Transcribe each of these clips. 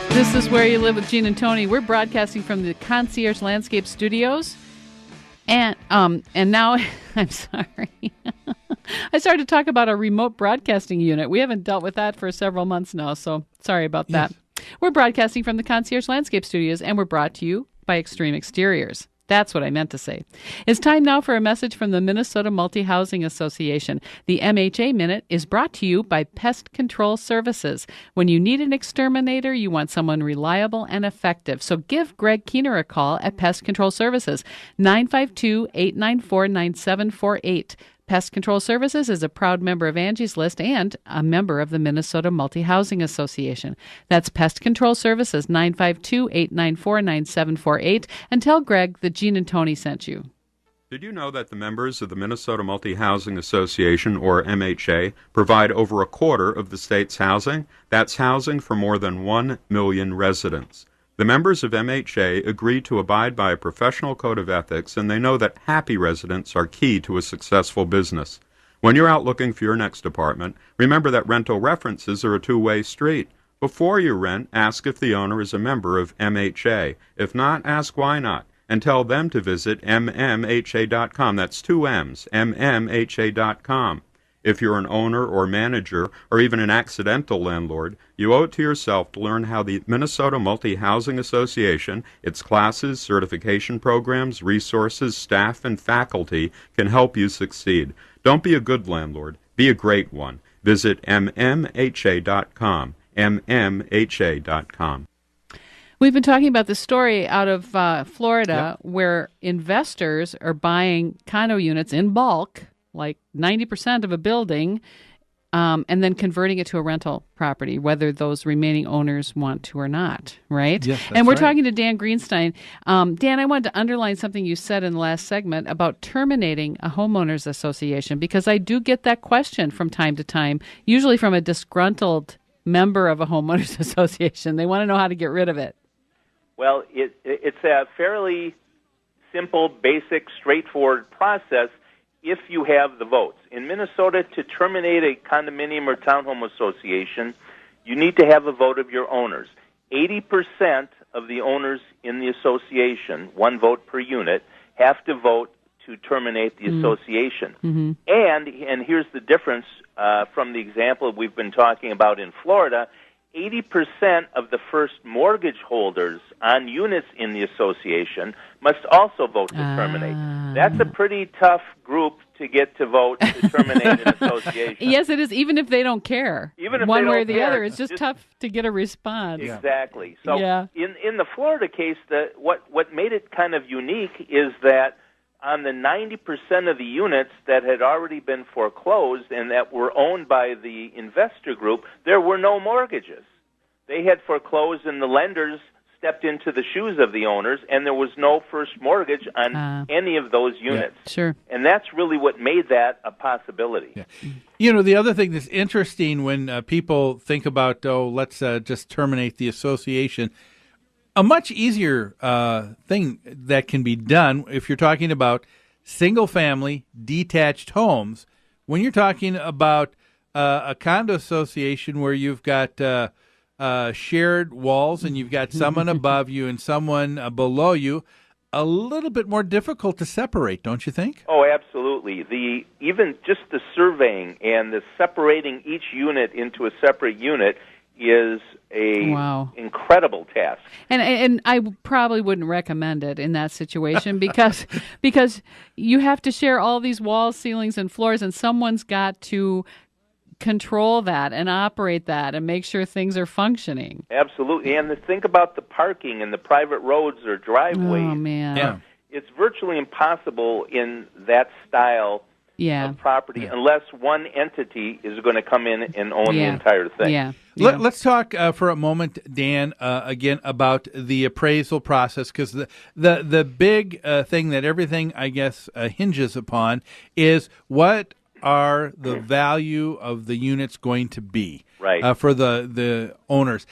This is Where You Live with Gene and Tony. We're broadcasting from the Concierge Landscape Studios. And now, I'm sorry. I started to talk about a remote broadcasting unit. We haven't dealt with that for several months now, so sorry about that. Yes. We're broadcasting from the Concierge Landscape Studios, and we're brought to you by Extreme Exteriors. That's what I meant to say. It's time now for a message from the Minnesota Multi-Housing Association. The MHA Minute is brought to you by Pest Control Services. When you need an exterminator, you want someone reliable and effective. So give Greg Keener a call at Pest Control Services, 952-894-9748. Pest Control Services is a proud member of Angie's List and a member of the Minnesota Multi-Housing Association. That's Pest Control Services, 952-894-9748. And tell Greg that Gene and Tony sent you. Did you know that the members of the Minnesota Multi-Housing Association, or MHA, provide over a quarter of the state's housing? That's housing for more than 1 million residents. The members of MHA agree to abide by a professional code of ethics, and they know that happy residents are key to a successful business. When you're out looking for your next apartment, remember that rental references are a two-way street. Before you rent, ask if the owner is a member of MHA. If not, ask why not, and tell them to visit mmha.com. That's two M's, mmha.com. If you're an owner or manager or even an accidental landlord, you owe it to yourself to learn how the Minnesota Multi-Housing Association, its classes, certification programs, resources, staff, and faculty can help you succeed. Don't be a good landlord. Be a great one. Visit mmha.com, mmha.com. We've been talking about the story out of Florida where investors are buying condo units in bulk, like 90% of a building, and then converting it to a rental property, whether those remaining owners want to or not, right? Yes, and we're right. talking to Dan Greenstein. Dan, I wanted to underline something you said in the last segment about terminating a homeowners association, because I do get that question from time to time, usually from a disgruntled member of a homeowners association. They want to know how to get rid of it. Well, it's a fairly simple, basic, straightforward process if you have the votes. In Minnesota, to terminate a condominium or townhome association, you need to have a vote of your owners. 80% of the owners in the association, one vote per unit, have to vote to terminate the association. Mm-hmm. And here's the difference from the example we've been talking about in Florida. 80% of the first mortgage holders on units in the association must also vote to terminate. That's a pretty tough group to get to vote to terminate an association. Yes, it is, even if they don't care. Even if one they way don't or the care, other. It's just tough to get a response. Exactly. So in the Florida case, what made it kind of unique is that on the 90% of the units that had already been foreclosed and that were owned by the investor group, there were no mortgages. They had foreclosed, and the lenders stepped into the shoes of the owners, and there was no first mortgage on any of those units. Yeah, sure. And that's really what made that a possibility. Yeah. You know, the other thing that's interesting when people think about, let's just terminate the association, a much easier thing that can be done if you're talking about single-family detached homes. When you're talking about a condo association where you've got shared walls and you've got someone above you and someone below you, a little bit more difficult to separate, don't you think? Oh, absolutely. Even just the surveying and the separating each unit into a separate unit is a incredible task. And I probably wouldn't recommend it in that situation because you have to share all these walls, ceilings, and floors, and someone's got to control that and operate that and make sure things are functioning. Absolutely. And think about the parking and the private roads or driveways. Oh, man. Yeah. It's virtually impossible in that style of property unless one entity is going to come in and own the entire thing. Yeah. Let's talk for a moment, Dan, again about the appraisal process, because the big thing that everything, I guess, hinges upon is what are the value of the units going to be for the owners.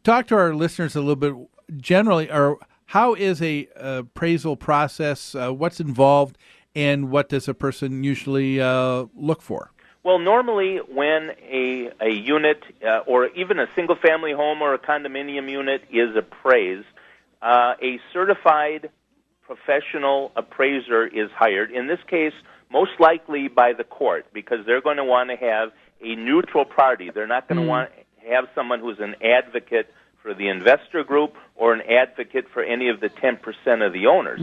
Talk to our listeners a little bit generally, or how is a appraisal process, what's involved, and what does a person usually look for? Well, normally when a unit or even a single-family home or a condominium unit is appraised, a certified professional appraiser is hired, in this case, most likely by the court, because they're going to want to have a neutral party. They're not going to want to have someone who's an advocate for the investor group or an advocate for any of the 10% of the owners.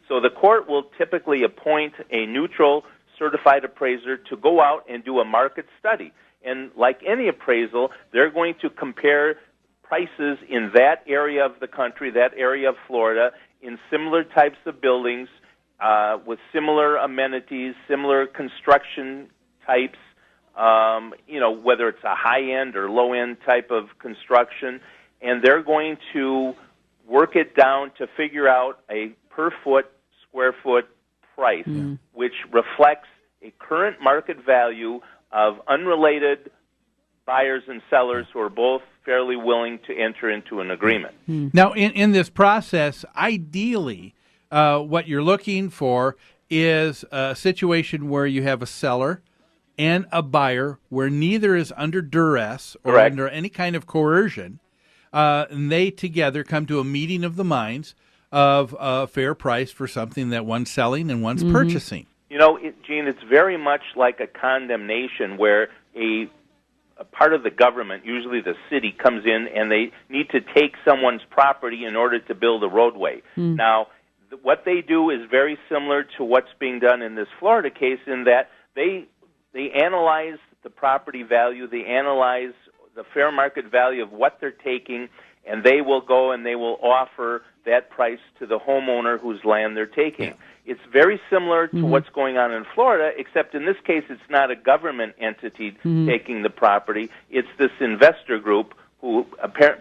So the court will typically appoint a neutral certified appraiser to go out and do a market study. And like any appraisal, they're going to compare prices in that area of the country, that area of Florida, in similar types of buildings, with similar amenities, similar construction types, whether it's a high-end or low-end type of construction, and they're going to work it down to figure out a per-foot, square-foot price, which reflects a current market value of unrelated buyers and sellers who are both fairly willing to enter into an agreement. Now, in this process, ideally, what you're looking for is a situation where you have a seller and a buyer where neither is under duress or Correct. under any kind of coercion, and they together come to a meeting of the minds of a fair price for something that one's selling and one's purchasing. Gene, it's very much like a condemnation where a part of the government, usually the city, comes in and they need to take someone's property in order to build a roadway. Now, what they do is very similar to what's being done in this Florida case in that they analyze the property value, they analyze the fair market value of what they're taking, and they will go and they will offer that price to the homeowner whose land they're taking. It's very similar to what's going on in Florida, except in this case it's not a government entity taking the property. It's this investor group who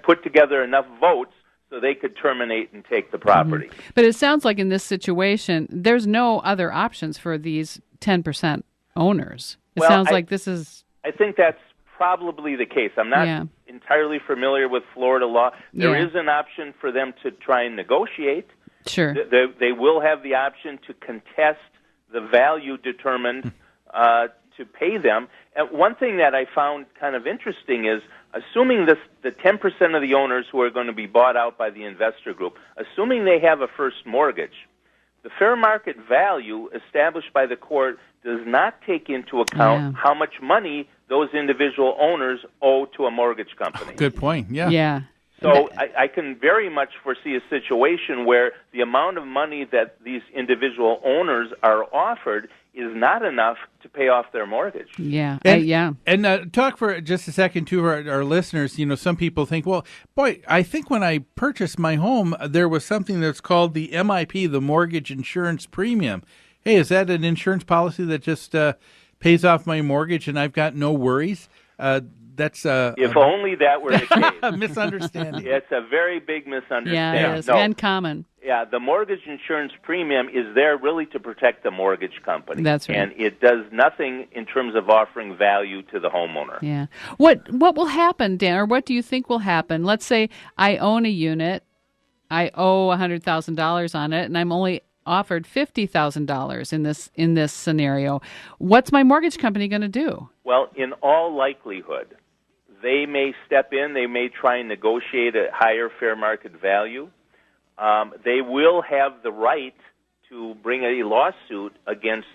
put together enough votes so they could terminate and take the property. But it sounds like in this situation, there's no other options for these 10% owners. It sounds like this is... I think that's probably the case. I'm not entirely familiar with Florida law. There is an option for them to try and negotiate. Sure. They will have the option to contest the value determined to pay them. And one thing that I found kind of interesting is, assuming the 10% of the owners who are going to be bought out by the investor group, assuming they have a first mortgage, the fair market value established by the court does not take into account how much money those individual owners owe to a mortgage company. Good point. Yeah. So I can very much foresee a situation where the amount of money that these individual owners are offered is not enough to pay off their mortgage. Yeah. And talk for just a second to our listeners. Some people think, well, boy, I think when I purchased my home, there was something that's called the MIP, the Mortgage Insurance Premium. Hey, is that an insurance policy that just pays off my mortgage and I've got no worries? That's if only that were the case. A misunderstanding. It's a very big misunderstanding. Yeah, it is. And common. Yeah, the mortgage insurance premium is there really to protect the mortgage company. That's right. And it does nothing in terms of offering value to the homeowner. Yeah. What will happen, Dan, or what do you think will happen? Let's say I own a unit, I owe $100,000 on it, and I'm only offered $50,000 in this scenario. What's my mortgage company going to do? Well, in all likelihood, they may step in. They may try and negotiate a higher fair market value. They will have the right to bring a lawsuit against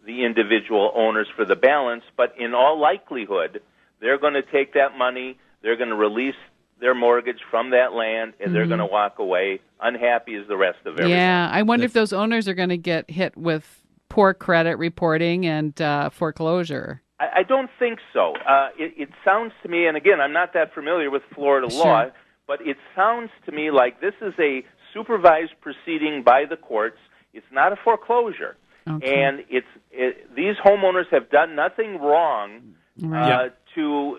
the individual owners for the balance, but in all likelihood, they're going to take that money, they're going to release their mortgage from that land, and they're going to walk away unhappy as the rest of everyone. Yeah, I wonder if those owners are going to get hit with poor credit reporting and foreclosure. I don't think so. It sounds to me, and again, I'm not that familiar with Florida law, but it sounds to me like this is a supervised proceeding by the courts. It's not a foreclosure. Okay. And these homeowners have done nothing wrong to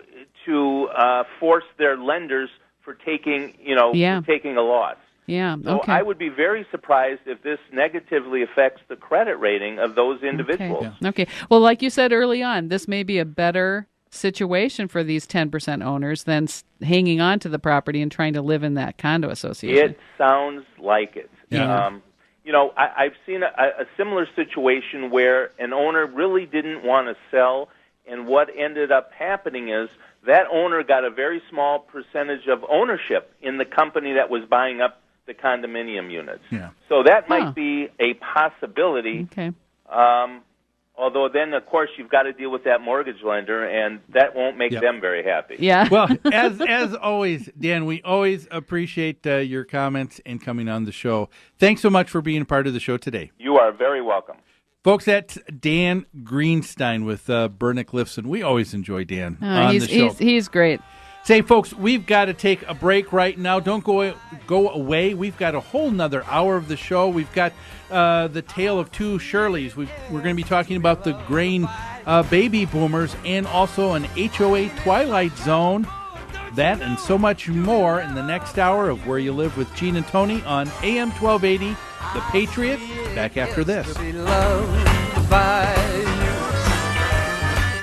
force their lenders for taking, for taking a loss. Yeah. So I would be very surprised if this negatively affects the credit rating of those individuals. Okay. Well, like you said early on, this may be a better situation for these 10% owners than hanging on to the property and trying to live in that condo association. It sounds like it. Yeah. I've seen a similar situation where an owner really didn't want to sell, and what ended up happening is that owner got a very small percentage of ownership in the company that was buying up the condominium units. Yeah. So that might be a possibility. Okay. Although then, of course, you've got to deal with that mortgage lender, and that won't make them very happy. Yeah. Well, as always, Dan, we always appreciate your comments and coming on the show. Thanks so much for being a part of the show today. You are very welcome. Folks, that's Dan Greenstein with Bernick Lifson. We always enjoy Dan on the show. He's great. Say, folks, we've got to take a break right now. Don't go away. We've got a whole nother hour of the show. We've got the tale of two Shirleys. We're going to be talking about the grain baby boomers and also an HOA Twilight Zone. That and so much more in the next hour of Where You Live with Gene and Tony on AM 1280, The Patriot. Back after this.